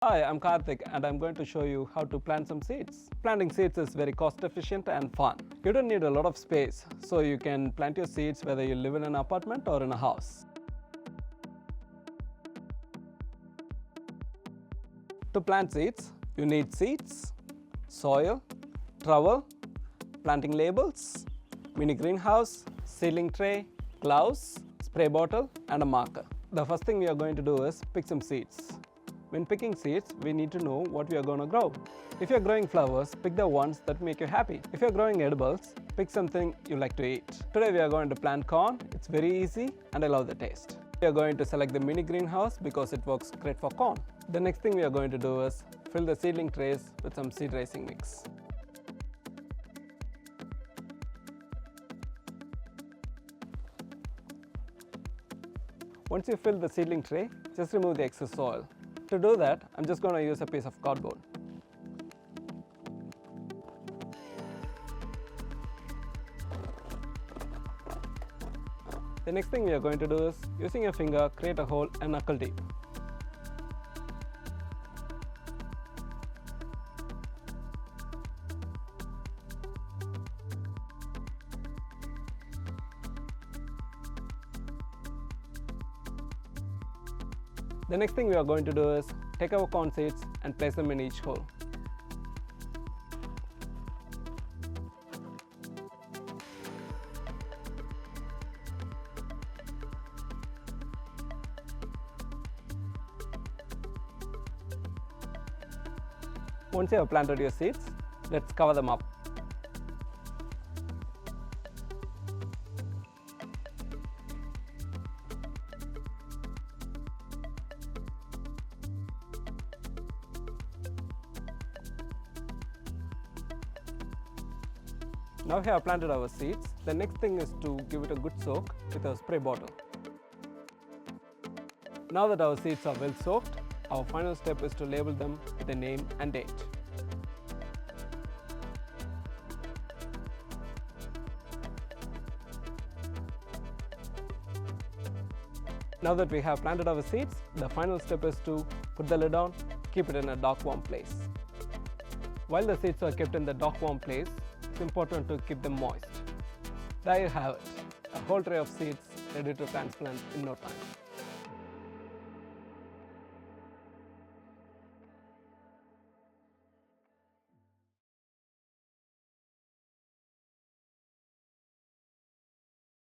Hi, I'm Karthik and I'm going to show you how to plant some seeds. Planting seeds is very cost efficient and fun. You don't need a lot of space, so you can plant your seeds whether you live in an apartment or in a house. To plant seeds, you need seeds, soil, trowel, planting labels, mini greenhouse, seedling tray, gloves, spray bottle and a marker. The first thing we are going to do is pick some seeds. When picking seeds, we need to know what we are going to grow. If you are growing flowers, pick the ones that make you happy. If you are growing edibles, pick something you like to eat. Today we are going to plant corn. It's very easy and I love the taste. We are going to select the mini greenhouse because it works great for corn. The next thing we are going to do is fill the seedling trays with some seed raising mix. Once you fill the seedling tray, just remove the excess soil. To do that, I'm just going to use a piece of cardboard. The next thing we are going to do is, using your finger, create a hole and knuckle deep. The next thing we are going to do is take our corn seeds and place them in each hole. Once you have planted your seeds, let's cover them up. Now we have planted our seeds. The next thing is to give it a good soak with a spray bottle. Now that our seeds are well soaked, our final step is to label them with a name and date. Now that we have planted our seeds, the final step is to put the lid on, keep it in a dark warm place. While the seeds are kept in the dark warm place, it's important to keep them moist. There you have it, a whole tray of seeds ready to transplant in no time.